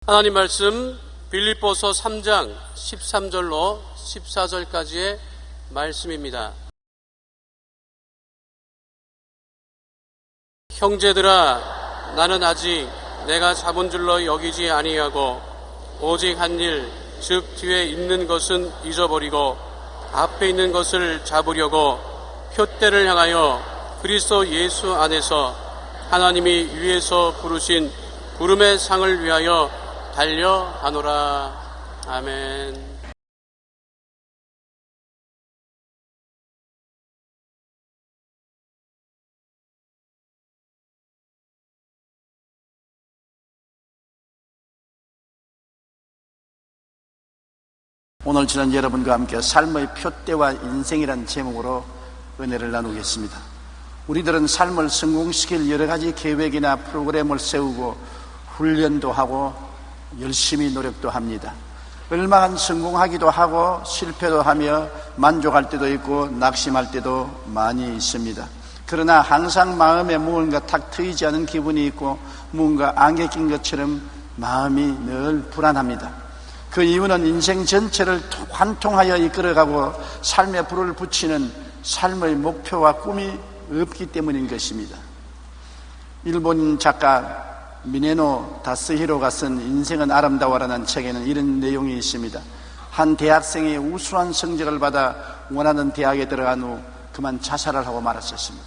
하나님 말씀 빌립보서 3장 13절로 14절까지의 말씀입니다. 형제들아, 나는 아직 내가 잡은 줄로 여기지 아니하고 오직 한 일, 즉 뒤에 있는 것은 잊어버리고 앞에 있는 것을 잡으려고 표대를 향하여 그리스도 예수 안에서 하나님이 위에서 부르신 부름의 상을 위하여 달려가노라. 아멘. 오늘 저는 여러분과 함께 삶의 표대와 인생이라는 제목으로 은혜를 나누겠습니다. 우리들은 삶을 성공시킬 여러 가지 계획이나 프로그램을 세우고 훈련도 하고 열심히 노력도 합니다. 얼마간 성공하기도 하고 실패도 하며 만족할 때도 있고 낙심할 때도 많이 있습니다. 그러나 항상 마음에 무언가 탁 트이지 않은 기분이 있고 무언가 안개 낀 것처럼 마음이 늘 불안합니다. 그 이유는 인생 전체를 관통하여 이끌어가고 삶에 불을 붙이는 삶의 목표와 꿈이 없기 때문인 것입니다. 일본 작가 미네노 다스히로가 쓴 인생은 아름다워라는 책에는 이런 내용이 있습니다. 한 대학생이 우수한 성적을 받아 원하는 대학에 들어간 후 그만 자살을 하고 말았었습니다.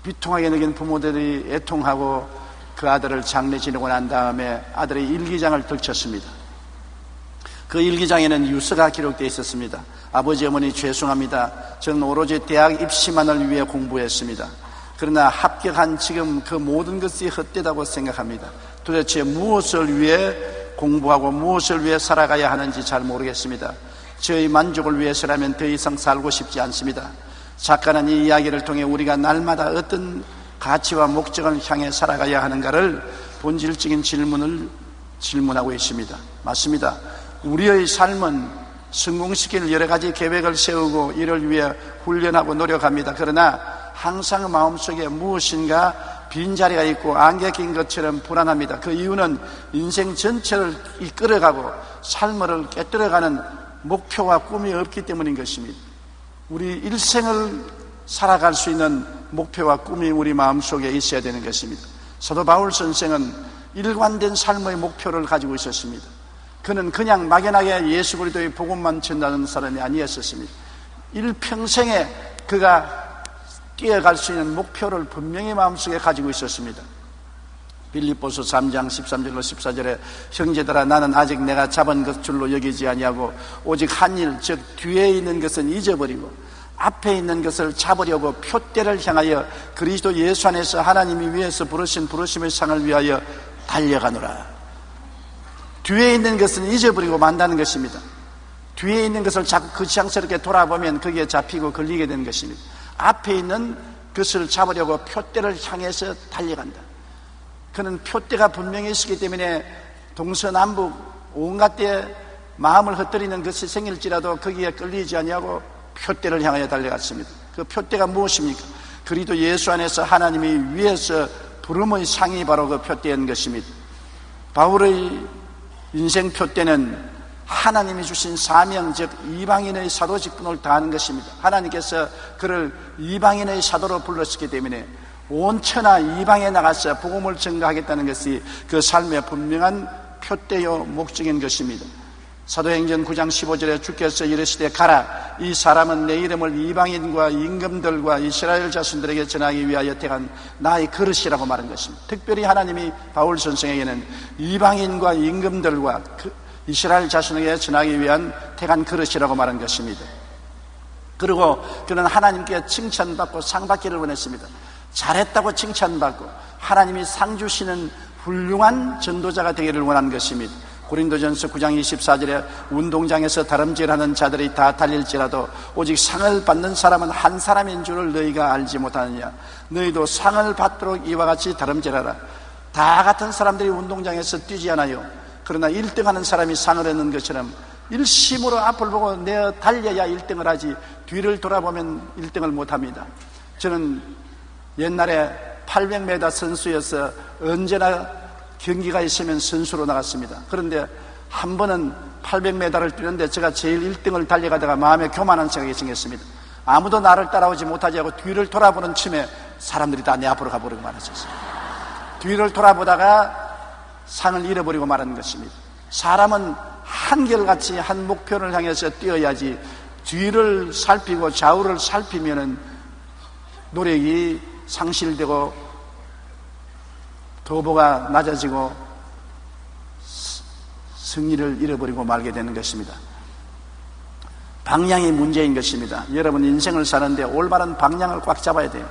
비통하게 느낀 부모들이 애통하고 그 아들을 장례 지내고 난 다음에 아들의 일기장을 들췄습니다. 그 일기장에는 유서가 기록되어 있었습니다. 아버지 어머니 죄송합니다. 저는 오로지 대학 입시만을 위해 공부했습니다. 그러나 합격한 지금 그 모든 것이 헛되다고 생각합니다. 도대체 무엇을 위해 공부하고 무엇을 위해 살아가야 하는지 잘 모르겠습니다. 저의 만족을 위해서라면 더 이상 살고 싶지 않습니다. 작가는 이 이야기를 통해 우리가 날마다 어떤 가치와 목적을 향해 살아가야 하는가를 본질적인 질문을 질문하고 있습니다. 맞습니다. 우리의 삶은 성공시킬 여러 가지 계획을 세우고 이를 위해 훈련하고 노력합니다. 그러나 항상 마음속에 무엇인가 빈자리가 있고 안개 낀 것처럼 불안합니다. 그 이유는 인생 전체를 이끌어가고 삶을 깨뜨려가는 목표와 꿈이 없기 때문인 것입니다. 우리 일생을 살아갈 수 있는 목표와 꿈이 우리 마음속에 있어야 되는 것입니다. 사도 바울 선생은 일관된 삶의 목표를 가지고 있었습니다. 그는 그냥 막연하게 예수 그리스도의 복음만 전하는 사람이 아니었습니다. 일평생에 그가 뛰어갈 수 있는 목표를 분명히 마음속에 가지고 있었습니다. 빌립보서 3장 13절로 14절에 형제들아, 나는 아직 내가 잡은 것 줄로 여기지 아니하고 오직 한 일, 즉 뒤에 있는 것은 잊어버리고 앞에 있는 것을 잡으려고 표대를 향하여 그리스도 예수 안에서 하나님이 위에서 부르신 부르심의 상을 위하여 달려가노라. 뒤에 있는 것은 잊어버리고 만다는 것입니다. 뒤에 있는 것을 자꾸 거창스럽게 돌아보면 거기에 잡히고 걸리게 되는 것입니다. 앞에 있는 것을 잡으려고 표대를 향해서 달려간다. 그는 표대가 분명히 있기 때문에 동서남북 온갖 데 마음을 흩뜨리는 것이 생길지라도 거기에 끌리지 아니하고 표대를 향하여 달려갔습니다. 그 표대가 무엇입니까? 그리스도 예수 안에서 하나님이 위에서 부름의 상이 바로 그 표대인 것입니다. 바울의 인생 표대는 하나님이 주신 사명, 즉 이방인의 사도 직분을 다하는 것입니다. 하나님께서 그를 이방인의 사도로 불렀기 때문에 온 천하 이방에 나가서 복음을 전가하겠다는 것이 그 삶의 분명한 표대요 목적인 것입니다. 사도행전 9장 15절에 주께서 이르시되 가라, 이 사람은 내 이름을 이방인과 임금들과 이스라엘 자손들에게 전하기 위하여 택한 나의 그릇이라고 말한 것입니다. 특별히 하나님이 바울 선생에게는 이방인과 임금들과 이스라엘 자손에게 전하기 위한 택한 그릇이라고 말한 것입니다. 그리고 그는 하나님께 칭찬받고 상 받기를 원했습니다. 잘했다고 칭찬받고 하나님이 상 주시는 훌륭한 전도자가 되기를 원한 것입니다. 고린도전서 9장 24절에 운동장에서 다름질하는 자들이 다 달릴지라도 오직 상을 받는 사람은 한 사람인 줄을 너희가 알지 못하느냐. 너희도 상을 받도록 이와 같이 다름질하라. 다 같은 사람들이 운동장에서 뛰지 않아요. 그러나 1등하는 사람이 상을 얻는 것처럼 일심으로 앞을 보고 내어 달려야 1등을 하지 뒤를 돌아보면 1등을 못합니다. 저는 옛날에 800m 선수여서 언제나 경기가 있으면 선수로 나갔습니다. 그런데 한 번은 800m를 뛰는데 제가 제일 1등을 달려가다가 마음에 교만한 생각이 생겼습니다. 아무도 나를 따라오지 못하지 하고 뒤를 돌아보는 틈에 사람들이 다 내 앞으로 가버리고 말았었어요. 뒤를 돌아보다가 상을 잃어버리고 말하는 것입니다. 사람은 한결같이 한 목표를 향해서 뛰어야지 뒤를 살피고 좌우를 살피면은 노력이 상실되고 도보가 낮아지고 승리를 잃어버리고 말게 되는 것입니다. 방향이 문제인 것입니다. 여러분 인생을 사는데 올바른 방향을 꽉 잡아야 돼요.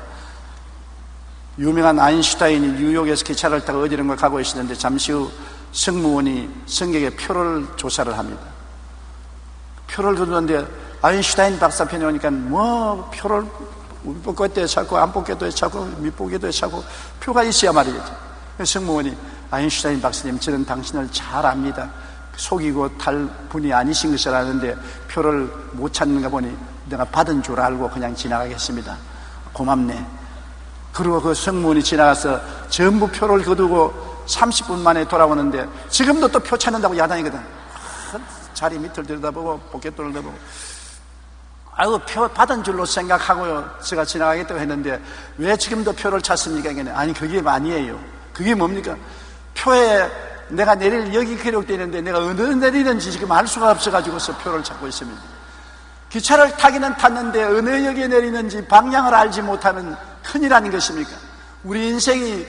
유명한 아인슈타인이 뉴욕에서 기차를 타고 어디론가 가고 있었는데 잠시 후 승무원이 승객의 표를 조사를 합니다. 표를 줬는데 아인슈타인 박사편에 오니까 뭐 표를 뽑겠도 해차고 안 뽑겠도 해차고 밑보기도 해차고 표가 있어야 말이겠죠. 승무원이 아인슈타인 박사님, 저는 당신을 잘 압니다. 속이고 탈 분이 아니신 것을 아는데 표를 못 찾는가 보니 내가 받은 줄 알고 그냥 지나가겠습니다. 고맙네. 그리고 그 승무원이 지나가서 전부 표를 거두고 30분 만에 돌아오는데 지금도 또 표 찾는다고 야단이거든. 자리 밑을 들여다보고 포켓돈을 들여다보고 아이고 표 받은 줄로 생각하고요 제가 지나가겠다고 했는데 왜 지금도 표를 찾습니까? 아니 그게 아니에요. 그게 뭡니까? 표에 내가 내릴 역이 기록되어 있는데 내가 어느 내리는지 지금 알 수가 없어가지고서 표를 찾고 있습니다. 기차를 타기는 탔는데 어느 역에 내리는지 방향을 알지 못하면 큰일 아닌 것입니까? 우리 인생이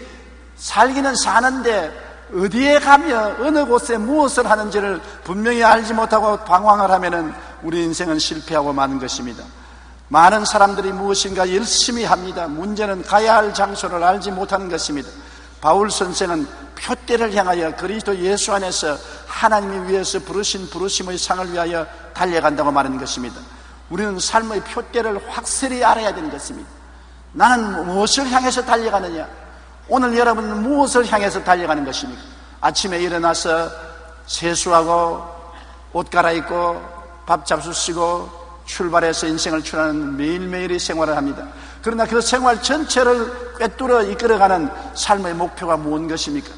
살기는 사는데 어디에 가며 어느 곳에 무엇을 하는지를 분명히 알지 못하고 방황을 하면은 우리 인생은 실패하고 마는 것입니다. 많은 사람들이 무엇인가 열심히 합니다. 문제는 가야 할 장소를 알지 못하는 것입니다. 바울 선생은 표대를 향하여 그리스도 예수 안에서 하나님이 위해서 부르신 부르심의 상을 위하여 달려간다고 말하는 것입니다. 우리는 삶의 표대를 확실히 알아야 되는 것입니다. 나는 무엇을 향해서 달려가느냐? 오늘 여러분은 무엇을 향해서 달려가는 것입니까? 아침에 일어나서 세수하고 옷 갈아입고 밥 잡수 쓰고 출발해서 인생을 출하는 매일매일의 생활을 합니다. 그러나 그 생활 전체를 꿰뚫어 이끌어가는 삶의 목표가 무슨 것입니까?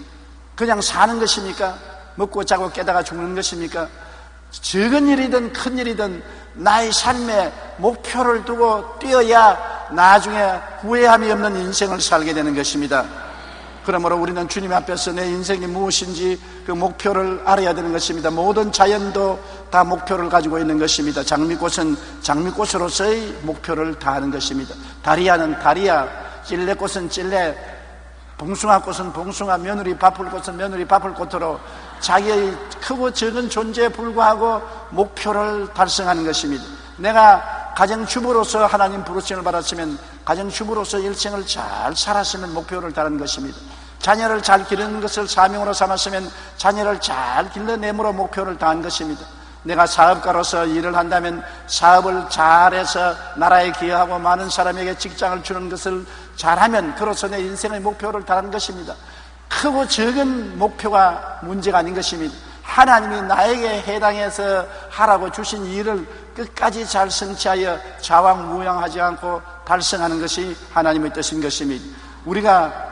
그냥 사는 것입니까? 먹고 자고 깨다가 죽는 것입니까? 적은 일이든 큰 일이든 나의 삶에 목표를 두고 뛰어야 나중에 후회함이 없는 인생을 살게 되는 것입니다. 그러므로 우리는 주님 앞에서 내 인생이 무엇인지 그 목표를 알아야 되는 것입니다. 모든 자연도 다 목표를 가지고 있는 것입니다. 장미꽃은 장미꽃으로서의 목표를 다하는 것입니다. 다리아는 다리아, 찔레꽃은 찔레, 봉숭아꽃은 봉숭아, 며느리 바풀꽃은 며느리 바풀꽃으로 자기의 크고 적은 존재에 불구하고 목표를 달성하는 것입니다. 내가 가정주부로서 하나님 부르심을 받았으면 가정주부로서 일생을 잘 살았으면 목표를 다른 것입니다. 자녀를 잘 기르는 것을 사명으로 삼았으면 자녀를 잘 길러내므로 목표를 다한 것입니다. 내가 사업가로서 일을 한다면 사업을 잘해서 나라에 기여하고 많은 사람에게 직장을 주는 것을 잘하면 그로서 내 인생의 목표를 다한 것입니다. 크고 적은 목표가 문제가 아닌 것입니다. 하나님이 나에게 해당해서 하라고 주신 일을 끝까지 잘 성취하여 좌왕무양하지 않고 달성하는 것이 하나님의 뜻인 것입니다. 우리가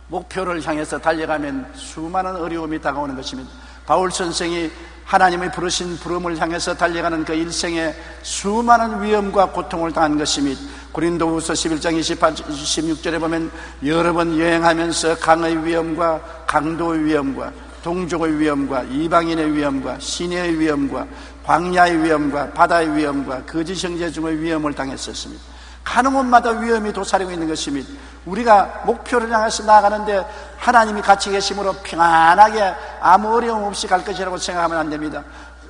목표를 향해서 달려가면 수많은 어려움이 다가오는 것입니다. 바울 선생이 하나님의 부르신 부름을 향해서 달려가는 그 일생에 수많은 위험과 고통을 당한 것입니다. 고린도후서 11장 26절에 보면 여러 번 여행하면서 강의 위험과 강도의 위험과 동족의 위험과 이방인의 위험과 시내의 위험과 광야의 위험과 바다의 위험과 거짓 형제 중의 위험을 당했었습니다. 가는 곳마다 위험이 도사리고 있는 것입니다. 우리가 목표를 향해서 나아가는데 하나님이 같이 계심으로 평안하게 아무 어려움 없이 갈 것이라고 생각하면 안 됩니다.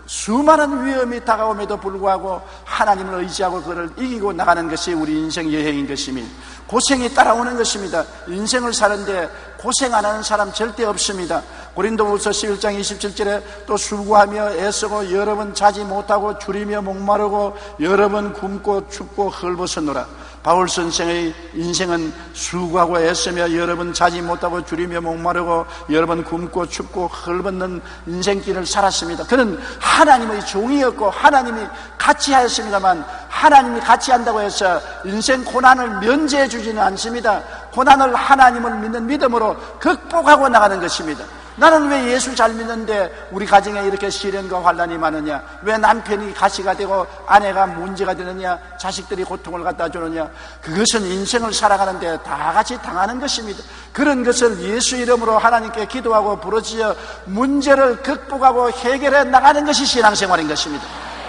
수많은 위험이 다가옴에도 불구하고 하나님을 의지하고 그를 이기고 나가는 것이 우리 인생 여행인 것입니다. 고생이 따라오는 것입니다. 인생을 사는데 고생 안 하는 사람 절대 없습니다. 고린도후서 11장 27절에 또 수고하며 애쓰고 여러 번 자지 못하고 줄이며 목마르고 여러 번 굶고 춥고 헐벗었노라. 바울 선생의 인생은 수고하고 애쓰며 여러 번 자지 못하고 줄이며 목마르고 여러 번 굶고 춥고 헐벗는 인생길을 살았습니다. 그는 하나님의 종이었고 하나님이 같이 하였습니다만, 하나님이 같이 한다고 해서 인생 고난을 면제해 주지는 않습니다. 고난을 하나님을 믿는 믿음으로 극복하고 나가는 것입니다. 나는 왜 예수 잘 믿는데 우리 가정에 이렇게 시련과 환난이 많으냐? 왜 남편이 가시가 되고 아내가 문제가 되느냐? 자식들이 고통을 갖다 주느냐? 그것은 인생을 살아가는데 다 같이 당하는 것입니다. 그런 것을 예수 이름으로 하나님께 기도하고 부르짖어 문제를 극복하고 해결해 나가는 것이 신앙생활인 것입니다.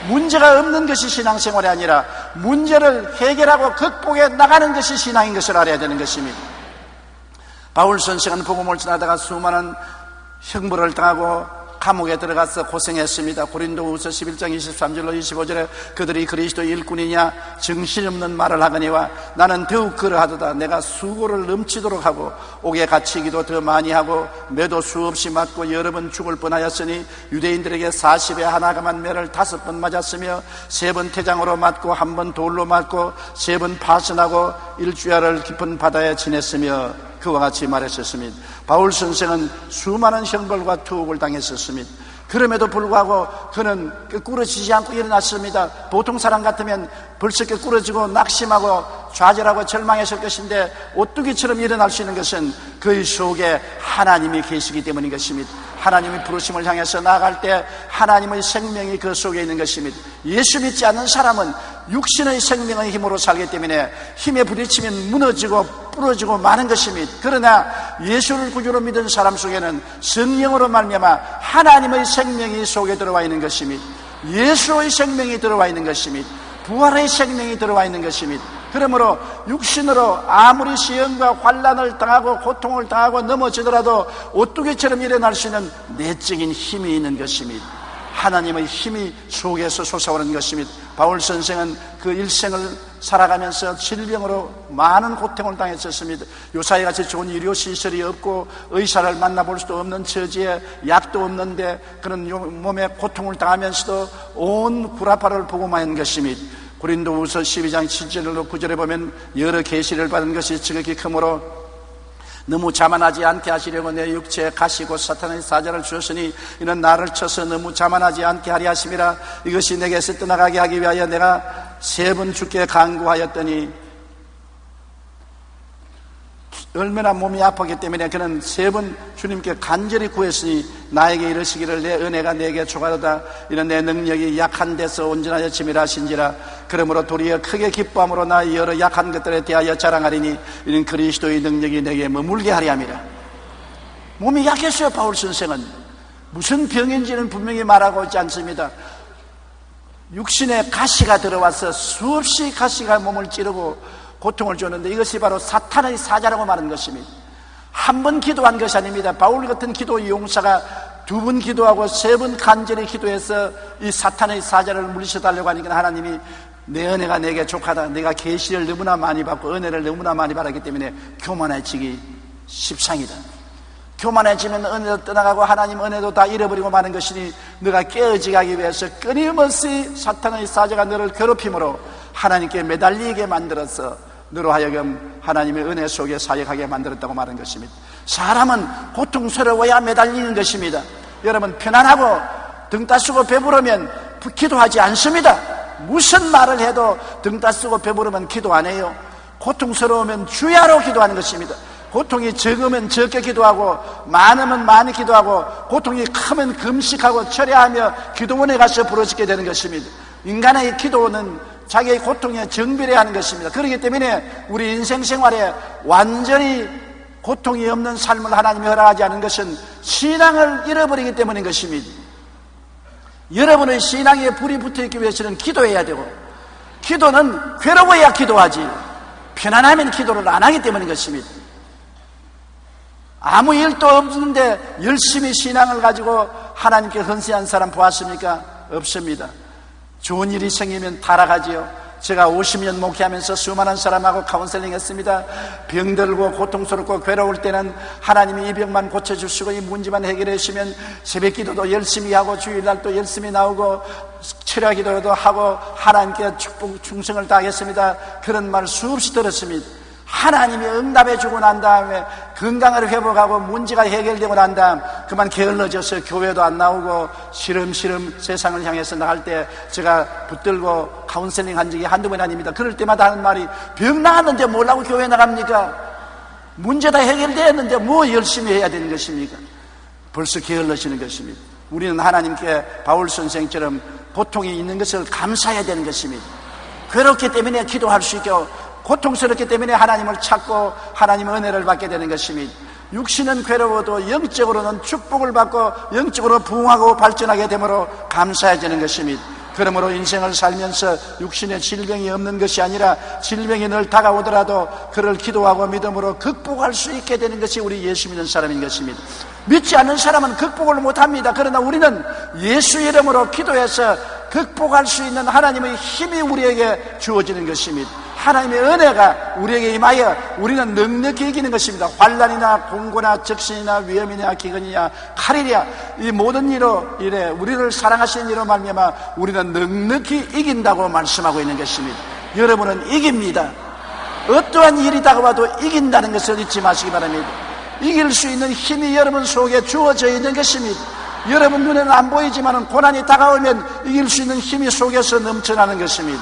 문제가 없는 것이 신앙생활이 아니라 문제를 해결하고 극복해 나가는 것이 신앙인 것을 알아야 되는 것입니다. 바울 선생은 복음을 전하다가 수많은 형벌을 당하고 감옥에 들어가서 고생했습니다. 고린도후서 11장 23절로 25절에 그들이 그리스도의 일꾼이냐 정신없는 말을 하거니와 나는 더욱 그러하도다. 내가 수고를 넘치도록 하고 옥에 갇히기도 더 많이 하고 매도 수없이 맞고 여러 번 죽을 뻔하였으니 유대인들에게 40에 하나가만 매를 5번 맞았으며 3번 태장으로 맞고 1번 돌로 맞고 3번 파선하고 일주야를 깊은 바다에 지냈으며 그와 같이 말했었습니다. 바울 선생은 수많은 형벌과 투옥을 당했었습니다. 그럼에도 불구하고 그는 꾸러지지 않고 일어났습니다. 보통 사람 같으면 벌써 꾸러지고 낙심하고 좌절하고 절망했을 것인데 오뚜기처럼 일어날 수 있는 것은 그의 속에 하나님이 계시기 때문인 것입니다. 하나님의 부르심을 향해서 나아갈 때 하나님의 생명이 그 속에 있는 것입니다. 예수 믿지 않는 사람은 육신의 생명의 힘으로 살기 때문에 힘에 부딪히면 무너지고 부러지고 마는 것입니다. 그러나 예수를 구주로 믿은 사람 속에는 성령으로 말미암아 하나님의 생명이 속에 들어와 있는 것입니다. 예수의 생명이 들어와 있는 것입니다. 부활의 생명이 들어와 있는 것입니다. 그러므로 육신으로 아무리 시험과 환난을 당하고 고통을 당하고 넘어지더라도 오뚜기처럼 일어날 수 있는 내적인 힘이 있는 것입니다. 하나님의 힘이 속에서 솟아오르는 것입니다. 바울 선생은 그 일생을 살아가면서 질병으로 많은 고통을 당했었습니다. 요사이 같이 좋은 의료시설이 없고 의사를 만나볼 수도 없는 처지에 약도 없는데 그런 몸에 고통을 당하면서도 온 구라파를 복음하는 것입니다. 고린도후서 12장 7절로 9절에 보면 여러 계시를 받은 것이 지극히 크므로 너무 자만하지 않게 하시려고 내 육체에 가시고 사탄의 사자를 주었으니 이는 나를 쳐서 너무 자만하지 않게 하리 하심이라. 이것이 내게서 떠나가게 하기 위하여 내가 3번 주께 간구하였더니 얼마나 몸이 아팠기 때문에 그는 3번 주님께 간절히 구했으니 나에게 이르시기를 내 은혜가 내게 족하도다. 이는 내 능력이 약한 데서 온전하여 짐이라 하신지라. 그러므로 도리어 크게 기뻐함으로 나 여러 약한 것들에 대하여 자랑하리니 이는 그리스도의 능력이 내게 머물게 하리 함이라. 몸이 약했어요. 바울 선생은 무슨 병인지는 분명히 말하고 있지 않습니다. 육신에 가시가 들어와서 수없이 가시가 몸을 찌르고 고통을 줬는데 이것이 바로 사탄의 사자라고 말하는 것입니다. 한 번 기도한 것이 아닙니다. 바울 같은 기도 용사가 2번 기도하고 3번 간절히 기도해서 이 사탄의 사자를 물리쳐달라고 하니까 하나님이 내 은혜가 내게 족하다. 내가 계시를 너무나 많이 받고 은혜를 너무나 많이 받았기 때문에 교만해지기 십상이다. 교만해지면 은혜도 떠나가고 하나님 은혜도 다 잃어버리고 마는 것이니 너가 깨어지게 하기 위해서 끊임없이 사탄의 사자가 너를 괴롭힘으로 하나님께 매달리게 만들어서 너로 하여금 하나님의 은혜 속에 사역하게 만들었다고 말하는 것입니다. 사람은 고통스러워야 매달리는 것입니다. 여러분 편안하고 등 따쓰고 배부르면 기도하지 않습니다. 무슨 말을 해도 등 따쓰고 배부르면 기도 안 해요. 고통스러우면 주야로 기도하는 것입니다. 고통이 적으면 적게 기도하고 많으면 많이 기도하고 고통이 크면 금식하고 철야하며 기도원에 가서 부르짖게 되는 것입니다. 인간의 기도는 자기의 고통에 정비해야 하는 것입니다. 그렇기 때문에 우리 인생 생활에 완전히 고통이 없는 삶을 하나님이 허락하지 않은 것은 신앙을 잃어버리기 때문인 것입니다. 여러분의 신앙에 불이 붙어있기 위해서는 기도해야 되고 기도는 괴로워야 기도하지 편안하면 기도를 안 하기 때문인 것입니다. 아무 일도 없는데 열심히 신앙을 가지고 하나님께 헌신한 사람 보았습니까? 없습니다. 좋은 일이 생기면 타락하지요. 제가 50년 목회하면서 수많은 사람하고 카운셀링 했습니다. 병들고 고통스럽고 괴로울 때는 하나님이 이 병만 고쳐주시고 이 문제만 해결해 주시면 새벽 기도도 열심히 하고 주일날도 열심히 나오고 철야 기도도 하고 하나님께 축복 충성을 다하겠습니다. 그런 말 수없이 들었습니다. 하나님이 응답해 주고 난 다음에 건강을 회복하고 문제가 해결되고 난 다음 그만 게을러져서 교회도 안 나오고 시름시름 세상을 향해서 나갈 때 제가 붙들고 카운셀링 한 적이 한두 번이 아닙니다. 그럴 때마다 하는 말이 병 나았는데 뭐라고 교회 나갑니까? 문제 다 해결되었는데 뭐 열심히 해야 되는 것입니까? 벌써 게을러지는 것입니다. 우리는 하나님께 바울 선생처럼 고통이 있는 것을 감사해야 되는 것입니다. 괴롭기 때문에 기도할 수 있고 고통스럽기 때문에 하나님을 찾고 하나님의 은혜를 받게 되는 것입니다. 육신은 괴로워도 영적으로는 축복을 받고 영적으로 부흥하고 발전하게 되므로 감사해야 되는 것입니다. 그러므로 인생을 살면서 육신에 질병이 없는 것이 아니라 질병이 늘 다가오더라도 그를 기도하고 믿음으로 극복할 수 있게 되는 것이 우리 예수 믿는 사람인 것입니다. 믿지 않는 사람은 극복을 못합니다. 그러나 우리는 예수 이름으로 기도해서 극복할 수 있는 하나님의 힘이 우리에게 주어지는 것입니다. 하나님의 은혜가 우리에게 임하여 우리는 넉넉히 이기는 것입니다. 환난이나 공고나 적신이나 위험이나 기근이나 칼이냐 이 모든 일로 이래 우리를 사랑하시는 이로 말미암아 우리는 넉넉히 이긴다고 말씀하고 있는 것입니다. 여러분은 이깁니다. 어떠한 일이 다가와도 이긴다는 것을 잊지 마시기 바랍니다. 이길 수 있는 힘이 여러분 속에 주어져 있는 것입니다. 여러분 눈에는 안 보이지만 고난이 다가오면 이길 수 있는 힘이 속에서 넘쳐나는 것입니다.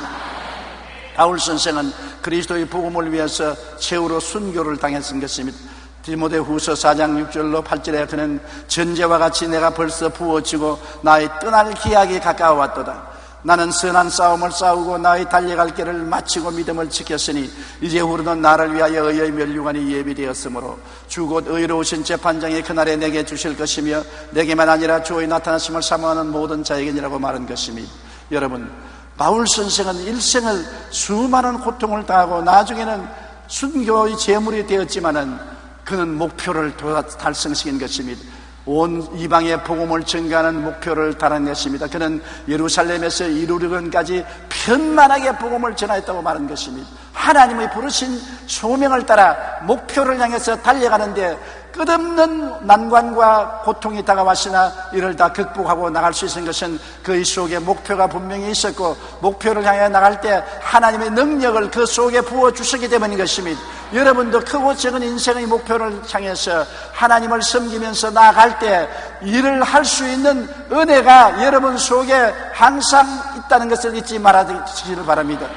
바울 선생은 그리스도의 복음을 위해서 최후로 순교를 당했은 것입니다. 디모데후서 4장 6절로 8절에 그는 전제와 같이 내가 벌써 부어지고 나의 떠날 기약이 가까워왔도다. 나는 선한 싸움을 싸우고 나의 달려갈 길을 마치고 믿음을 지켰으니 이제 후로는 나를 위하여 의의 면류관이 예비되었으므로 주 곧 의로우신 재판장이 그날에 내게 주실 것이며 내게만 아니라 주의 나타나심을 사모하는 모든 자에게니라고 말한 것입니다. 여러분, 바울 선생은 일생을 수많은 고통을 당하고 나중에는 순교의 제물이 되었지만은 그는 목표를 달성시킨 것입니다. 온 이방의 복음을 전가하는 목표를 달한 것입니다. 그는 예루살렘에서 이루르건까지 편만하게 복음을 전하였다고 말한 것입니다. 하나님의 부르신 소명을 따라 목표를 향해서 달려가는데 끝없는 난관과 고통이 다가왔으나 이를 다 극복하고 나갈 수 있는 것은 그의 속에 목표가 분명히 있었고 목표를 향해 나갈 때 하나님의 능력을 그 속에 부어주시기 때문인 것입니다. 여러분도 크고 작은 인생의 목표를 향해서 하나님을 섬기면서 나아갈 때 일을 할 수 있는 은혜가 여러분 속에 항상 있다는 것을 잊지 말아주시기를 바랍니다.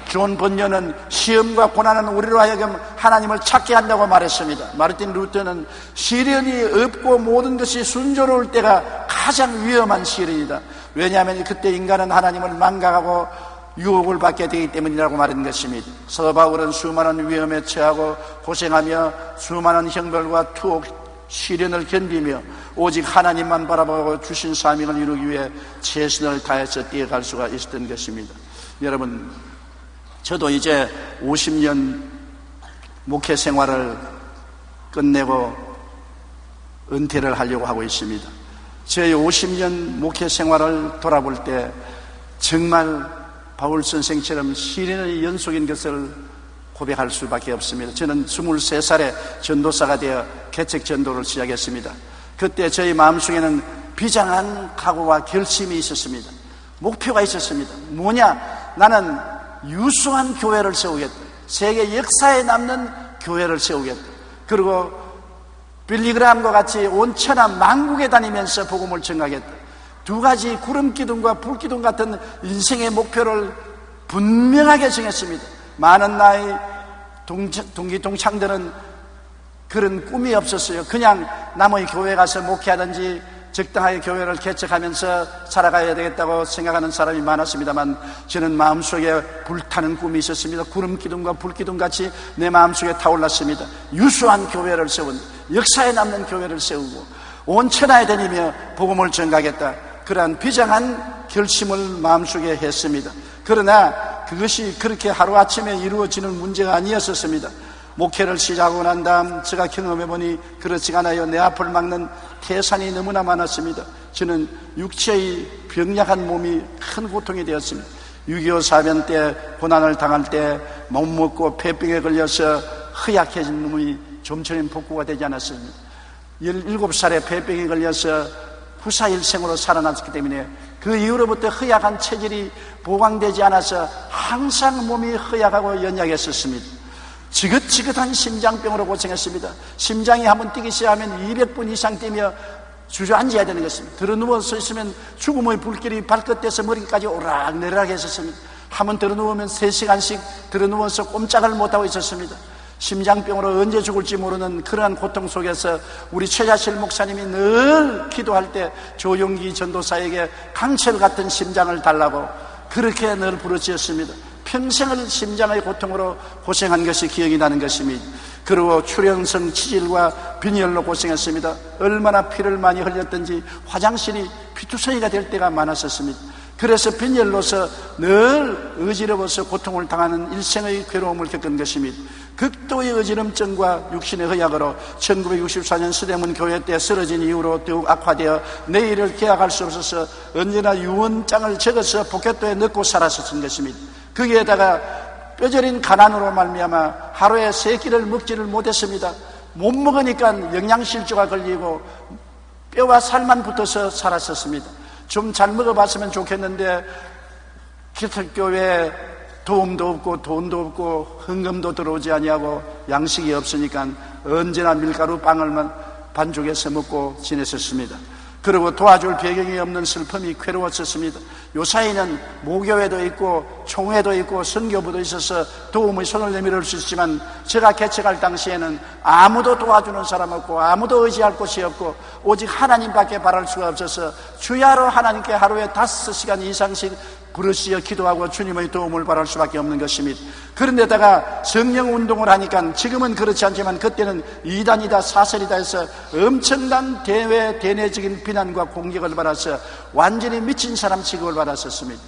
존 번연은 시험과 고난은 우리로 하여금 하나님을 찾게 한다고 말했습니다. 마르틴 루터는 시련이 없고 모든 것이 순조로울 때가 가장 위험한 시련이다. 왜냐하면 그때 인간은 하나님을 망각하고 유혹을 받게 되기 때문이라고 말한 것입니다. 사도 바울은 수많은 위험에 처하고 고생하며 수많은 형벌과 투옥, 시련을 견디며 오직 하나님만 바라보고 주신 사명을 이루기 위해 최선을 다해서 뛰어갈 수가 있었던 것입니다. 여러분, 저도 이제 50년 목회 생활을 끝내고 은퇴를 하려고 하고 있습니다. 제 50년 목회 생활을 돌아볼 때 정말 바울 선생처럼 시련의 연속인 것을 고백할 수밖에 없습니다. 저는 23살에 전도사가 되어 개척 전도를 시작했습니다. 그때 저희 마음속에는 비장한 각오와 결심이 있었습니다. 목표가 있었습니다. 뭐냐? 나는 유수한 교회를 세우겠다. 세계 역사에 남는 교회를 세우겠다. 그리고 빌리그람과 같이 온 천하 만국에 다니면서 복음을 전하겠다. 두 가지 구름기둥과 불기둥 같은 인생의 목표를 분명하게 정했습니다. 많은 나의 동기 동창들은 그런 꿈이 없었어요. 그냥 남의 교회 가서 목회하든지 적당하게 교회를 개척하면서 살아가야 되겠다고 생각하는 사람이 많았습니다만 저는 마음속에 불타는 꿈이 있었습니다. 구름기둥과 불기둥같이 내 마음속에 타올랐습니다. 유수한 교회를 세운, 역사에 남는 교회를 세우고 온 천하에 다니며 복음을 전가하겠다. 그러한 비장한 결심을 마음속에 했습니다. 그러나 그것이 그렇게 하루아침에 이루어지는 문제가 아니었었습니다. 목회를 시작하고 난 다음 제가 경험해보니 그렇지가 않아요. 내 앞을 막는 태산이 너무나 많았습니다. 저는 육체의 병약한 몸이 큰 고통이 되었습니다. 6.25 사변 때 고난을 당할 때 못 먹고 폐병에 걸려서 허약해진 놈이 좀처럼 복구가 되지 않았습니다. 17살에 폐병에 걸려서 후사일생으로 살아났기 때문에 그 이후로부터 허약한 체질이 보강되지 않아서 항상 몸이 허약하고 연약했었습니다. 지긋지긋한 심장병으로 고생했습니다. 심장이 한번 뛰기 시작하면 200분 이상 뛰며 주저앉아야 되는 것입니다. 들어누워서 있으면 죽음의 불길이 발끝에서 머리까지 오락내락 했었습니다. 한번 들어누우면 3시간씩 들어누워서 꼼짝을 못하고 있었습니다. 심장병으로 언제 죽을지 모르는 그러한 고통 속에서 우리 최자실 목사님이 늘 기도할 때 조용기 전도사에게 강철 같은 심장을 달라고 그렇게 늘 부르짖었습니다. 평생을 심장의 고통으로 고생한 것이 기억이 나는 것입니다. 그리고 출혈성 치질과 빈혈로 고생했습니다. 얼마나 피를 많이 흘렸던지 화장실이 피투성이가 될 때가 많았었습니다. 그래서 빈혈로서 늘 어지러워서 고통을 당하는 일생의 괴로움을 겪은 것입니다. 극도의 어지럼증과 육신의 허약으로 1964년 서대문 교회 때 쓰러진 이후로 더욱 악화되어 내일을 계약할 수 없어서 언제나 유언장을 적어서 포켓도에 넣고 살았었던 것입니다. 거기에다가 뼈저린 가난으로 말미암아 하루에 3끼를 먹지를 못했습니다. 못 먹으니까 영양실조가 걸리고 뼈와 살만 붙어서 살았었습니다. 좀 잘 먹어봤으면 좋겠는데 기특교회에 도움도 없고 돈도 없고 헌금도 들어오지 아니하고 양식이 없으니까 언제나 밀가루 빵을만 반죽해서 먹고 지냈었습니다. 그리고 도와줄 배경이 없는 슬픔이 괴로웠었습니다. 요사이는 모교회도 있고 총회도 있고 선교부도 있어서 도움의 손을 내밀을 수 있지만 제가 개척할 당시에는 아무도 도와주는 사람 없고 아무도 의지할 곳이 없고 오직 하나님밖에 바랄 수가 없어서 주야로 하나님께 하루에 5시간 이상씩 부르짖어 기도하고 주님의 도움을 바랄 수밖에 없는 것입니다. 그런데다가 성령 운동을 하니까 지금은 그렇지 않지만 그때는 이단이다 사설이다 해서 엄청난 대내적인 비난과 공격을 받아서 완전히 미친 사람 취급을 받았었습니다.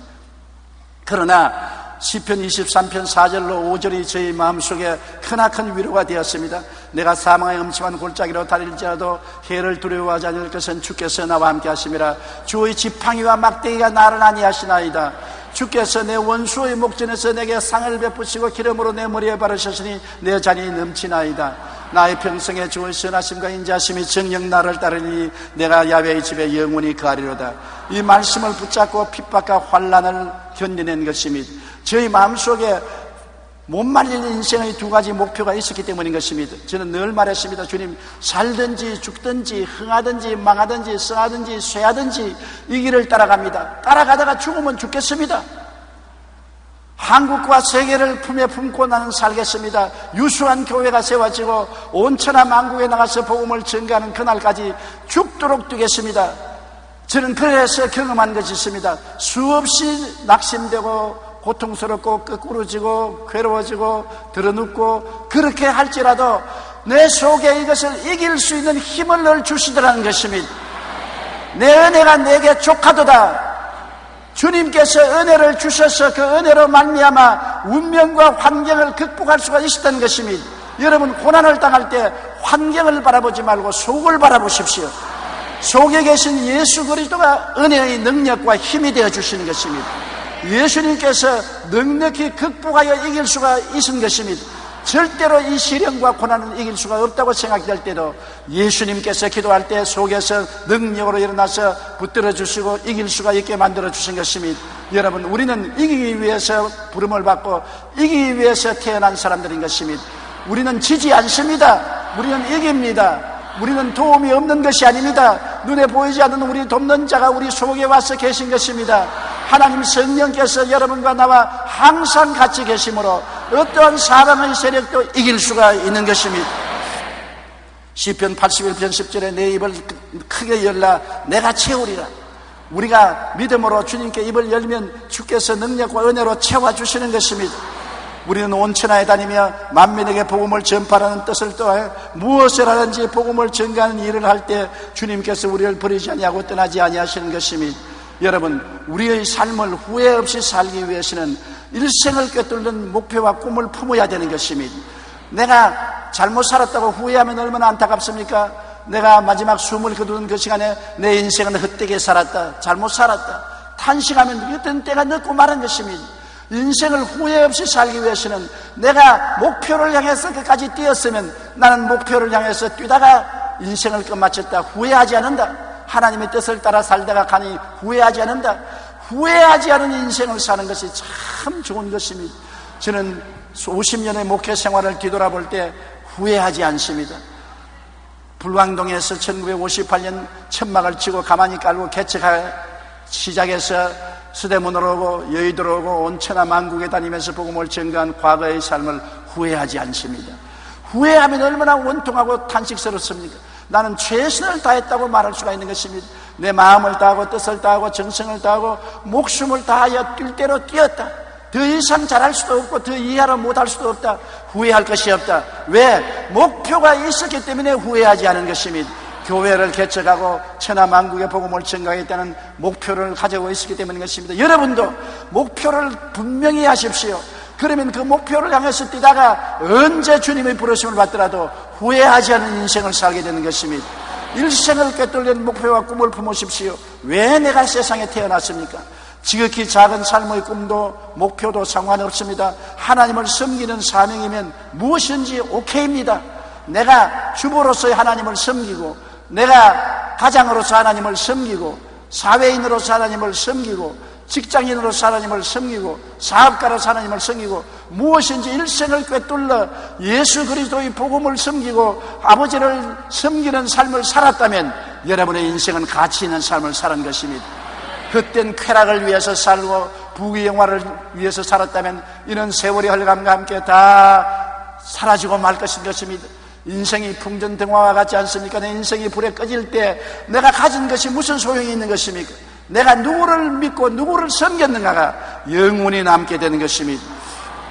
그러나 시편 23편 4절로 5절이 저희 마음속에 크나큰 위로가 되었습니다. 내가 사망의 음침한 골짜기로 다닐지라도 해를 두려워하지 않을 것은 주께서 나와 함께 하심이라. 주의 지팡이와 막대기가 나를 아니하시나이다. 주께서 내 원수의 목전에서 내게 상을 베푸시고 기름으로 내 머리에 바르셨으니 내 잔이 넘치나이다. 나의 평생에 주의 선하심과 인자심이 정녕 나를 따르니 내가 야훼의 집에 영원히 거하리로다. 이 말씀을 붙잡고 핍박과 환난을 견뎌낸 것입니다. 저희 마음속에 못 말릴 인생의 2가지 목표가 있었기 때문인 것입니다. 저는 늘 말했습니다. 주님, 살든지 죽든지 흥하든지 망하든지 성하든지 쇠하든지 이 길을 따라갑니다. 따라가다가 죽으면 죽겠습니다. 한국과 세계를 품에 품고 나는 살겠습니다. 유수한 교회가 세워지고 온 천하 만국에 나가서 복음을 전가하는 그날까지 죽도록 뛰겠습니다. 저는 그래서 경험한 것이 있습니다. 수없이 낙심되고 고통스럽고 거꾸로지고 괴로워지고 드러눕고 그렇게 할지라도 내 속에 이것을 이길 수 있는 힘을 늘 주시더라는 것입니다. 내 은혜가 내게 족하도다. 주님께서 은혜를 주셔서 그 은혜로 말미암아 운명과 환경을 극복할 수가 있었던 것입니다. 여러분, 고난을 당할 때 환경을 바라보지 말고 속을 바라보십시오. 속에 계신 예수 그리스도가 은혜의 능력과 힘이 되어 주시는 것입니다. 예수님께서 넉넉히 극복하여 이길 수가 있은 것입니다. 절대로 이 시련과 고난을 이길 수가 없다고 생각될 때도 예수님께서 기도할 때 속에서 능력으로 일어나서 붙들어 주시고 이길 수가 있게 만들어 주신 것입니다. 여러분, 우리는 이기기 위해서 부름을 받고 이기기 위해서 태어난 사람들인 것입니다. 우리는 지지 않습니다. 우리는 이깁니다. 우리는 도움이 없는 것이 아닙니다. 눈에 보이지 않는 우리 돕는 자가 우리 속에 와서 계신 것입니다. 하나님 성령께서 여러분과 나와 항상 같이 계심으로 어떠한 사람의 세력도 이길 수가 있는 것입니다. 시편 81편 10절에 내 입을 크게 열라 내가 채우리라. 우리가 믿음으로 주님께 입을 열면 주께서 능력과 은혜로 채워주시는 것입니다. 우리는 온 천하에 다니며 만민에게 복음을 전파하는 뜻을 또해 무엇을 하든지 복음을 전가하는 일을 할 때 주님께서 우리를 버리지 아니하고 떠나지 아니하시는 것입니다. 여러분, 우리의 삶을 후회 없이 살기 위해서는 일생을 꿰뚫는 목표와 꿈을 품어야 되는 것입니다. 내가 잘못 살았다고 후회하면 얼마나 안타깝습니까? 내가 마지막 숨을 거두는 그 시간에 내 인생은 헛되게 살았다, 잘못 살았다, 탄식하면 어떤 때가 늦고 마는 것입니다. 인생을 후회 없이 살기 위해서는 내가 목표를 향해서 끝까지 뛰었으면 나는 목표를 향해서 뛰다가 인생을 끝마쳤다 후회하지 않는다. 하나님의 뜻을 따라 살다가 가니 후회하지 않는다. 후회하지 않은 인생을 사는 것이 참 좋은 것입니다. 저는 50년의 목회 생활을 뒤돌아볼 때 후회하지 않습니다. 불광동에서 1958년 천막을 치고 가만히 깔고 개척하기 시작해서 서대문으로 오고 여의도로 오고 온 천하 만국에 다니면서 복음을 전가한 과거의 삶을 후회하지 않습니다. 후회하면 얼마나 원통하고 탄식스럽습니까? 나는 최선을 다했다고 말할 수가 있는 것입니다. 내 마음을 다하고 뜻을 다하고 정성을 다하고 목숨을 다하여 뛸 대로 뛰었다. 더 이상 잘할 수도 없고 더 이하로 못할 수도 없다. 후회할 것이 없다. 왜? 목표가 있었기 때문에 후회하지 않은 것입니다. 교회를 개척하고 천하 만국의 복음을 전가하겠다는 목표를 가지고 있었기 때문인 것입니다. 여러분도 목표를 분명히 하십시오. 그러면 그 목표를 향해서 뛰다가 언제 주님의 부르심을 받더라도 후회하지 않은 인생을 살게 되는 것입니다. 일생을 꿰뚫는 목표와 꿈을 품으십시오. 왜 내가 세상에 태어났습니까? 지극히 작은 삶의 꿈도 목표도 상관없습니다. 하나님을 섬기는 사명이면 무엇인지 오케이입니다. 내가 주부로서의 하나님을 섬기고 내가 가장으로서 하나님을 섬기고 사회인으로서 하나님을 섬기고 직장인으로서 하나님을 섬기고 사업가로서 하나님을 섬기고 무엇인지 일생을 꿰뚫러 예수 그리스도의 복음을 섬기고 아버지를 섬기는 삶을 살았다면 여러분의 인생은 가치 있는 삶을 살은 것입니다. 그땐 쾌락을 위해서 살고 부귀영화를 위해서 살았다면 이는 세월이 흘러감과 함께 다 사라지고 말 것입니다. 인생이 풍전등화와 같지 않습니까? 내 인생이 불에 꺼질 때 내가 가진 것이 무슨 소용이 있는 것입니까? 내가 누구를 믿고 누구를 섬겼는가가 영원히 남게 되는 것입니다.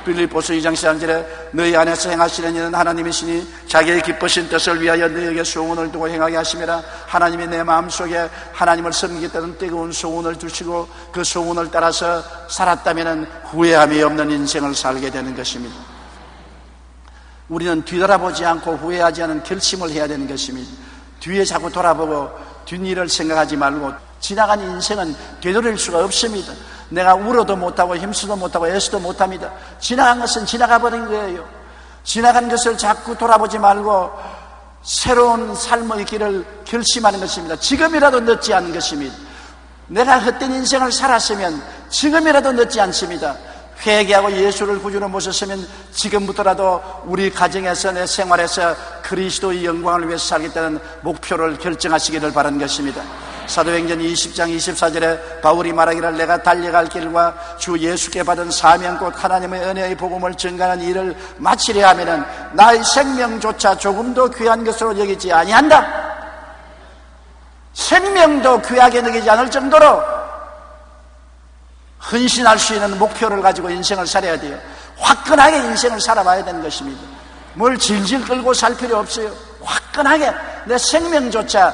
빌립보서 2장 13절에 너희 안에서 행하시는 일은 하나님이시니 자기의 기쁘신 뜻을 위하여 너희에게 소원을 두고 행하게 하심이라. 하나님이 내 마음속에 하나님을 섬기겠다는 뜨거운 소원을 주시고 그 소원을 따라서 살았다면 후회함이 없는 인생을 살게 되는 것입니다. 우리는 뒤돌아보지 않고 후회하지 않은 결심을 해야 되는 것입니다. 뒤에 자꾸 돌아보고 뒷일을 생각하지 말고 지나간 인생은 되돌릴 수가 없습니다. 내가 울어도 못하고 힘쓰도 못하고 애써도 못합니다. 지나간 것은 지나가 버린 거예요. 지나간 것을 자꾸 돌아보지 말고 새로운 삶의 길을 결심하는 것입니다. 지금이라도 늦지 않은 것입니다. 내가 헛된 인생을 살았으면 지금이라도 늦지 않습니다. 회개하고 예수를 구주로 모셨으면 지금부터라도 우리 가정에서 내 생활에서 그리스도의 영광을 위해서 살겠다는 목표를 결정하시기를 바라는 것입니다. 사도행전 20장 24절에 바울이 말하기를 내가 달려갈 길과 주 예수께 받은 사명 곧 하나님의 은혜의 복음을 전가하는 일을 마치려 하면은 나의 생명조차 조금도 귀한 것으로 여기지 아니한다. 생명도 귀하게 여기지 않을 정도로 헌신할 수 있는 목표를 가지고 인생을 살아야 돼요. 화끈하게 인생을 살아봐야 되는 것입니다. 뭘 질질 끌고 살 필요 없어요. 화끈하게 내 생명조차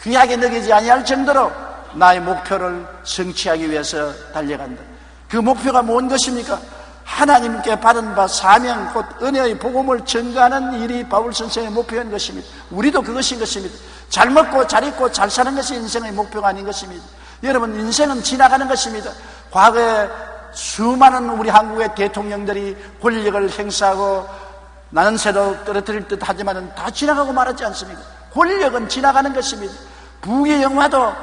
귀하게 여기지 아니할 정도로 나의 목표를 성취하기 위해서 달려간다. 그 목표가 뭔 것입니까? 하나님께 받은 바 사명 곧 은혜의 복음을 전가하는 일이 바울 선생의 목표인 것입니다. 우리도 그것인 것입니다. 잘 먹고 잘 입고 잘 사는 것이 인생의 목표가 아닌 것입니다. 여러분, 인생은 지나가는 것입니다. 과거에 수많은 우리 한국의 대통령들이 권력을 행사하고 나는 새도 떨어뜨릴 듯 하지만 다 지나가고 말았지 않습니까? 권력은 지나가는 것입니다. 부귀영화도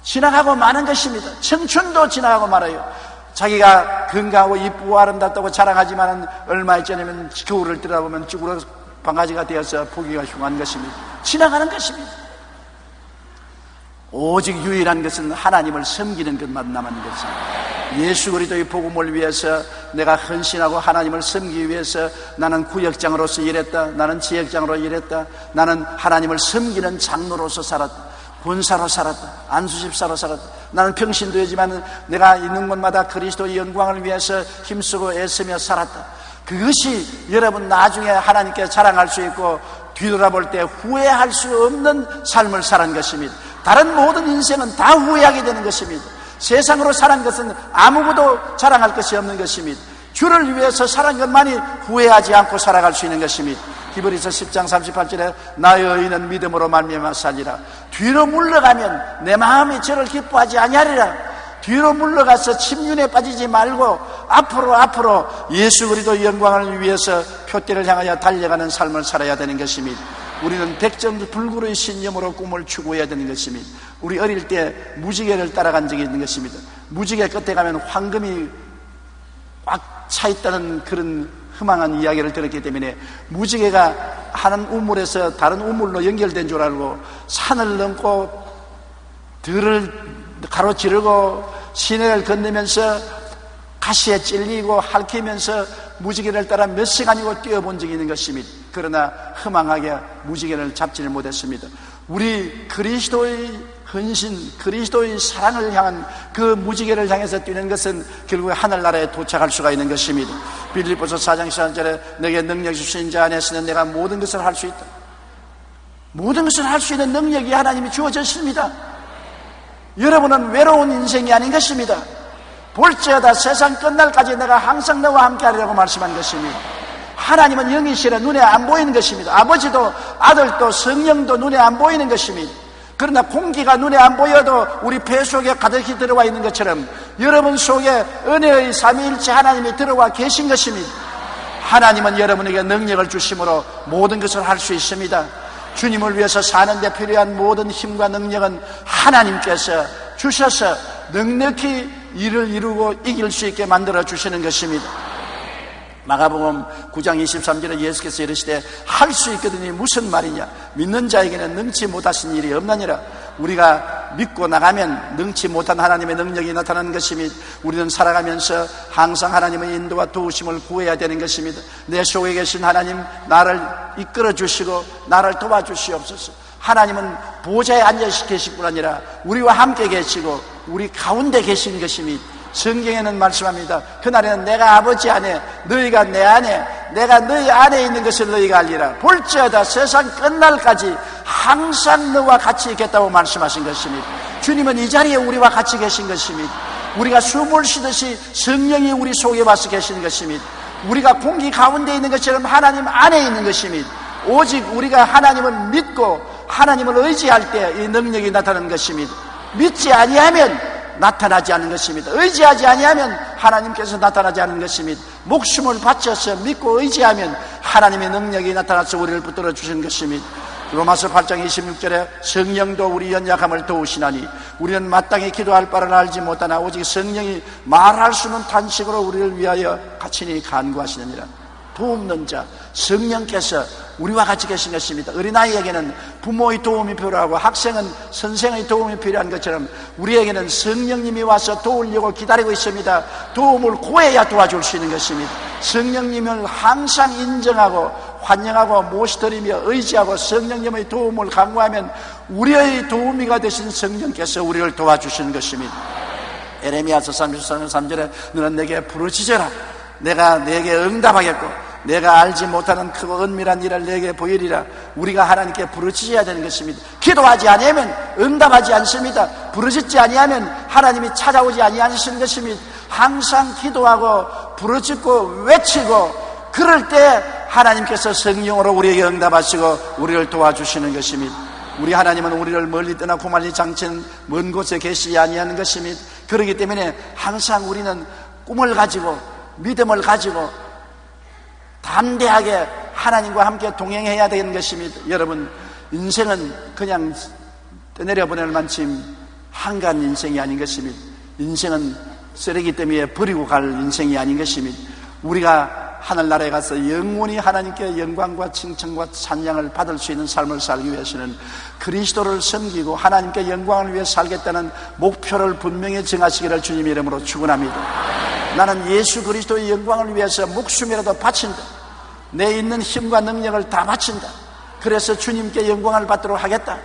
지나가고 마는 것입니다. 청춘도 지나가고 말아요. 자기가 건강하고 이쁘고 아름답다고 자랑하지만 얼마 있잖아면 겨울을 들여다보면 쭈그러 방가지가 되어서 보기가 흉한 것입니다. 지나가는 것입니다. 오직 유일한 것은 하나님을 섬기는 것만 남은 것입니다. 예수 그리스도의 복음을 위해서 내가 헌신하고 하나님을 섬기기 위해서 나는 구역장으로서 일했다. 나는 지역장으로 일했다. 나는 하나님을 섬기는 장로로서 살았다. 권사로 살았다. 안수집사로 살았다. 나는 평신도였지만 내가 있는 곳마다 그리스도의 영광을 위해서 힘쓰고 애쓰며 살았다. 그것이 여러분 나중에 하나님께 자랑할 수 있고 뒤돌아볼 때 후회할 수 없는 삶을 살은 것입니다. 다른 모든 인생은 다 후회하게 되는 것입니다. 세상으로 살은 것은 아무것도 자랑할 것이 없는 것입니다. 주를 위해서 살은 것만이 후회하지 않고 살아갈 수 있는 것입니다. 히브리서 10장 38절에 나의 의인은 믿음으로 말미암아 살리라. 뒤로 물러가면 내 마음이 저를 기뻐하지 아니하리라. 뒤로 물러가서 침륜에 빠지지 말고 앞으로 예수 그리스도의 영광을 위해서 표대를 향하여 달려가는 삶을 살아야 되는 것입니다. 우리는 백전불구의 신념으로 꿈을 추구해야 되는 것입니다. 우리 어릴 때 무지개를 따라간 적이 있는 것입니다. 무지개 끝에 가면 황금이 꽉 차 있다는 그런 희망한 이야기를 들었기 때문에 무지개가 한 우물에서 다른 우물로 연결된 줄 알고 산을 넘고 들을 가로지르고 시내를 건너면서 가시에 찔리고 핥히면서 무지개를 따라 몇 시간이고 뛰어본 적이 있는 것입니다. 그러나 허망하게 무지개를 잡지를 못했습니다. 우리 그리스도의 헌신, 그리스도의 사랑을 향한 그 무지개를 향해서 뛰는 것은 결국에 하늘나라에 도착할 수가 있는 것입니다. 빌립보서 4장 14절에 내게 능력 주신 자 안에서는 내가 모든 것을 할 수 있다. 모든 것을 할 수 있는 능력이 하나님이 주어졌습니다. 여러분은 외로운 인생이 아닌 것입니다. 볼지어다 세상 끝날까지 내가 항상 너와 함께 하리라고 말씀한 것입니다. 하나님은 영이시라 눈에 안 보이는 것입니다. 아버지도 아들도 성령도 눈에 안 보이는 것입니다. 그러나 공기가 눈에 안 보여도 우리 배 속에 가득히 들어와 있는 것처럼 여러분 속에 은혜의 삼위일체 하나님이 들어와 계신 것입니다. 하나님은 여러분에게 능력을 주심으로 모든 것을 할 수 있습니다. 주님을 위해서 사는 데 필요한 모든 힘과 능력은 하나님께서 주셔서 넉넉히 일을 이루고 이길 수 있게 만들어 주시는 것입니다. 마가복음 9장 23절에 예수께서 이르시되 할 수 있거든요. 무슨 말이냐? 믿는 자에게는 능치 못하신 일이 없느니라. 우리가 믿고 나가면 능치 못한 하나님의 능력이 나타나는 것입니다. 우리는 살아가면서 항상 하나님의 인도와 도우심을 구해야 되는 것입니다. 내 속에 계신 하나님, 나를 이끌어 주시고 나를 도와주시옵소서. 하나님은 보좌에 앉아 계실 뿐 아니라 우리와 함께 계시고 우리 가운데 계신 것입니다. 성경에는 말씀합니다. 그날에는 내가 아버지 안에 너희가 내 안에 내가 너희 안에 있는 것을 너희가 알리라. 볼지어다 세상 끝날까지 항상 너와 같이 있겠다고 말씀하신 것입니다. 주님은 이 자리에 우리와 같이 계신 것입니다. 우리가 숨을 쉬듯이 성령이 우리 속에 와서 계시는 것입니다. 우리가 공기 가운데 있는 것처럼 하나님 안에 있는 것입니다. 오직 우리가 하나님을 믿고 하나님을 의지할 때 이 능력이 나타나는 것입니다. 믿지 아니하면 나타나지 않는 것입니다. 의지하지 아니하면 하나님께서 나타나지 않는 것입니다. 목숨을 바쳐서 믿고 의지하면 하나님의 능력이 나타나서 우리를 붙들어 주시는 것입니다. 로마서 8장 26절에 성령도 우리 연약함을 도우시나니 우리는 마땅히 기도할 바를 알지 못하나 오직 성령이 말할 수 없는 탄식으로 우리를 위하여 가친히 간구하시느니라. 도움는 자 성령께서 우리와 같이 계신 것입니다. 어린아이에게는 부모의 도움이 필요하고 학생은 선생의 도움이 필요한 것처럼 우리에게는 성령님이 와서 도우려고 기다리고 있습니다. 도움을 구해야 도와줄 수 있는 것입니다. 성령님을 항상 인정하고 환영하고 모시드리며 의지하고 성령님의 도움을 간구하면 우리의 도우미가 되신 성령께서 우리를 도와주시는 것입니다. 에레미야서 33장 3절에 너는 내게 부르짖어라. 내가 내게 응답하겠고 내가 알지 못하는 크고 은밀한 일을 내게 보이리라. 우리가 하나님께 부르짖어야 되는 것입니다. 기도하지 아니하면 응답하지 않습니다. 부르짖지 아니하면 하나님이 찾아오지 아니하시는 것입니다. 항상 기도하고 부르짖고 외치고 그럴 때 하나님께서 성령으로 우리에게 응답하시고 우리를 도와주시는 것입니다. 우리 하나님은 우리를 멀리 떠나고 말리 장천 먼 곳에 계시지 아니하는 것입니다. 그렇기 때문에 항상 우리는 꿈을 가지고 믿음을 가지고 담대하게 하나님과 함께 동행해야 되는 것입니다. 여러분, 인생은 그냥 떠내려보낼 만큼 한가한 인생이 아닌 것입니다. 인생은 쓰레기 때문에 버리고 갈 인생이 아닌 것입니다. 우리가 하늘나라에 가서 영원히 하나님께 영광과 칭찬과 찬양을 받을 수 있는 삶을 살기 위해서는 그리스도를 섬기고 하나님께 영광을 위해 살겠다는 목표를 분명히 정하시기를 주님 이름으로 축원합니다. 나는 예수 그리스도의 영광을 위해서 목숨이라도 바친다. 내 있는 힘과 능력을 다 바친다. 그래서 주님께 영광을 받도록 하겠다.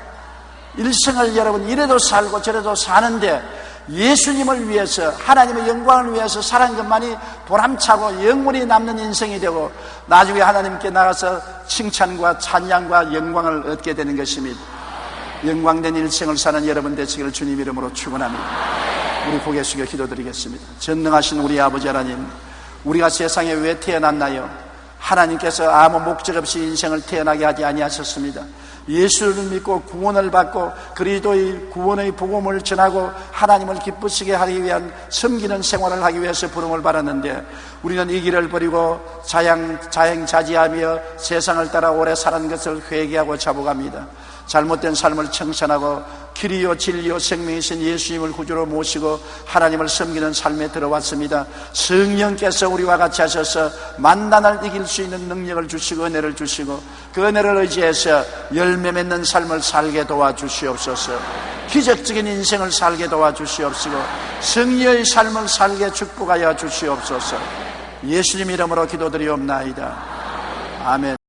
일생을 여러분 이래도 살고 저래도 사는데 예수님을 위해서 하나님의 영광을 위해서 살은 것만이 보람차고 영원히 남는 인생이 되고 나중에 하나님께 나가서 칭찬과 찬양과 영광을 얻게 되는 것입니다. 영광된 일생을 사는 여러분 되시기를 주님 이름으로 축원합니다. 우리 고개 숙여 기도드리겠습니다. 전능하신 우리 아버지 하나님, 우리가 세상에 왜 태어났나요? 하나님께서 아무 목적 없이 인생을 태어나게 하지 아니하셨습니다. 예수를 믿고 구원을 받고 그리스도의 구원의 복음을 전하고 하나님을 기쁘시게 하기 위한 섬기는 생활을 하기 위해서 부름을 받았는데, 우리는 이 길을 버리고 자행자지하며 세상을 따라 오래 살은 것을 회개하고 자복합니다. 잘못된 삶을 청산하고 길이요 진리요 생명이신 예수님을 구주로 모시고 하나님을 섬기는 삶에 들어왔습니다. 성령께서 우리와 같이 하셔서 만난을 이길 수 있는 능력을 주시고 은혜를 주시고, 그 은혜를 의지해서 열매 맺는 삶을 살게 도와주시옵소서. 기적적인 인생을 살게 도와주시옵시고 승리의 삶을 살게 축복하여 주시옵소서. 예수님 이름으로 기도드리옵나이다. 아멘.